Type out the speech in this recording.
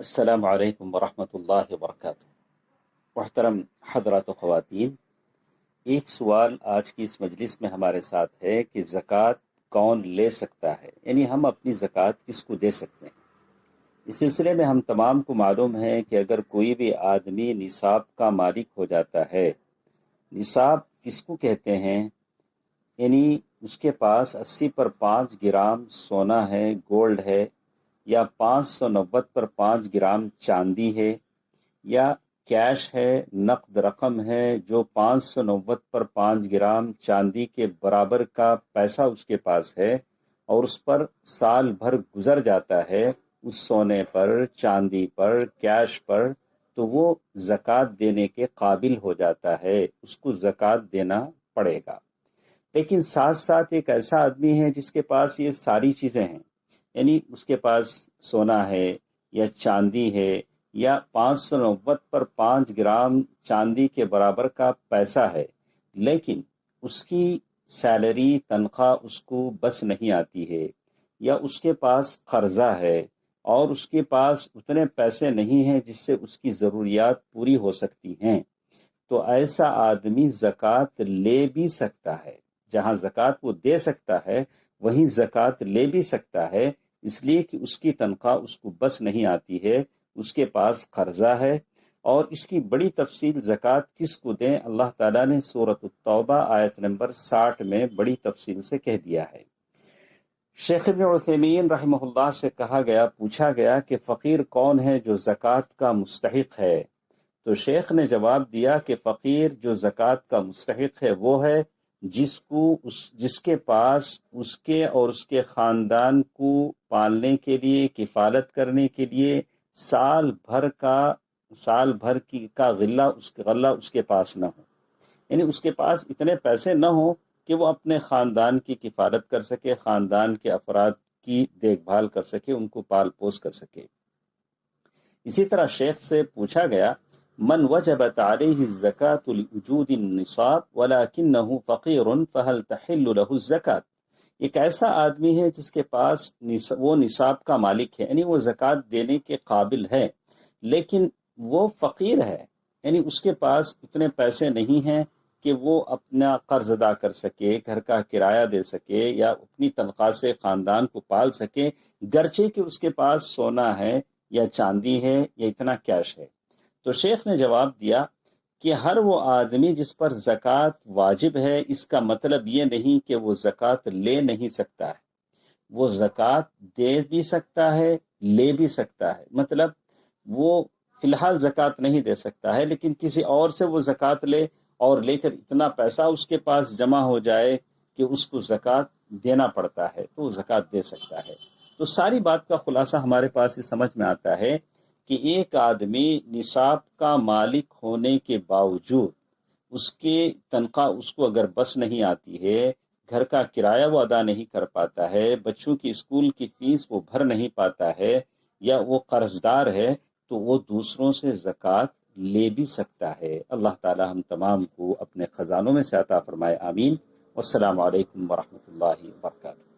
السلام علیکم ورحمۃ اللہ وبرکاتہ۔ محترم حضرات و خواتین، ایک سوال آج کی اس مجلس میں ہمارے ساتھ ہے کہ زکوٰۃ کون لے سکتا ہے، یعنی ہم اپنی زکوٰۃ کس کو دے سکتے ہیں۔ اس سلسلے میں ہم تمام کو معلوم ہے کہ اگر کوئی بھی آدمی نصاب کا مالک ہو جاتا ہے، نصاب کس کو کہتے ہیں، یعنی اس کے پاس 80 پر 5 گرام سونا ہے، گولڈ ہے، یا 590 پر 5 گرام چاندی ہے، یا کیش ہے، نقد رقم ہے جو 590 پر 5 گرام چاندی کے برابر کا پیسہ اس کے پاس ہے، اور اس پر سال بھر گزر جاتا ہے، اس سونے پر، چاندی پر، کیش پر، تو وہ زکوٰۃ دینے کے قابل ہو جاتا ہے، اس کو زکوٰۃ دینا پڑے گا۔ لیکن ساتھ ساتھ ایک ایسا آدمی ہے جس کے پاس یہ ساری چیزیں ہیں، یعنی اس کے پاس سونا ہے یا چاندی ہے، یا 590 پر 5 گرام چاندی کے برابر کا پیسہ ہے، لیکن اس کی سیلری، تنخواہ اس کو بس نہیں آتی ہے، یا اس کے پاس قرضہ ہے اور اس کے پاس اتنے پیسے نہیں ہیں جس سے اس کی ضروریات پوری ہو سکتی ہیں، تو ایسا آدمی زکوٰۃ لے بھی سکتا ہے۔ جہاں زکوٰۃ وہ دے سکتا ہے وہیں زکوٰۃ لے بھی سکتا ہے، اس لیے کہ اس کی تنخواہ اس کو بس نہیں آتی ہے، اس کے پاس قرضہ ہے۔ اور اس کی بڑی تفصیل زکوٰۃ کس کو دیں اللہ تعالیٰ نے سورۃ التوبہ آیت نمبر 60 میں بڑی تفصیل سے کہہ دیا ہے۔ شیخ ابن عثیمین رحمہ اللہ سے پوچھا گیا کہ فقیر کون ہے جو زکوٰۃ کا مستحق ہے، تو شیخ نے جواب دیا کہ فقیر جو زکوٰۃ کا مستحق ہے وہ ہے جس کے پاس اس کے اور اس کے خاندان کو پالنے کے لیے، کفالت کرنے کے لیے سال بھر کا غلہ اس کے پاس نہ ہو، یعنی اس کے پاس اتنے پیسے نہ ہوں کہ وہ اپنے خاندان کی کفالت کر سکے، خاندان کے افراد کی دیکھ بھال کر سکے، ان کو پال پوس کر سکے۔ اسی طرح شیخ سے پوچھا گیا من وجبت علیہ الزکاة لوجود النصاب ولکنہ فقیر فہل تحل لہ الزکاة۔ ایک ایسا آدمی ہے جس کے پاس وہ نصاب کا مالک ہے، یعنی وہ زکوٰۃ دینے کے قابل ہے، لیکن وہ فقیر ہے، یعنی اس کے پاس اتنے پیسے نہیں ہیں کہ وہ اپنا قرض ادا کر سکے، گھر کا کرایہ دے سکے، یا اپنی تنخواہ سے خاندان کو پال سکے، گرچہ کہ اس کے پاس سونا ہے یا چاندی ہے یا اتنا کیش ہے۔ تو شیخ نے جواب دیا کہ ہر وہ آدمی جس پر زکوٰۃ واجب ہے، اس کا مطلب یہ نہیں کہ وہ زکوٰۃ لے نہیں سکتا ہے، وہ زکوٰۃ دے بھی سکتا ہے، لے بھی سکتا ہے۔ مطلب وہ فی الحال زکوٰۃ نہیں دے سکتا ہے، لیکن کسی اور سے وہ زکوٰۃ لے اور لے کر اتنا پیسہ اس کے پاس جمع ہو جائے کہ اس کو زکوٰۃ دینا پڑتا ہے، تو وہ زکوٰۃ دے سکتا ہے۔ تو ساری بات کا خلاصہ ہمارے پاس یہ سمجھ میں آتا ہے کہ ایک آدمی نصاب کا مالک ہونے کے باوجود اس کی تنخواہ اس کو اگر بس نہیں آتی ہے، گھر کا کرایہ وہ ادا نہیں کر پاتا ہے، بچوں کی اسکول کی فیس وہ بھر نہیں پاتا ہے، یا وہ قرض دار ہے، تو وہ دوسروں سے زکوٰۃ لے بھی سکتا ہے۔ اللہ تعالی ہم تمام کو اپنے خزانوں میں سے عطا فرمائے، آمین۔ والسلام علیکم ورحمۃ اللہ وبرکاتہ۔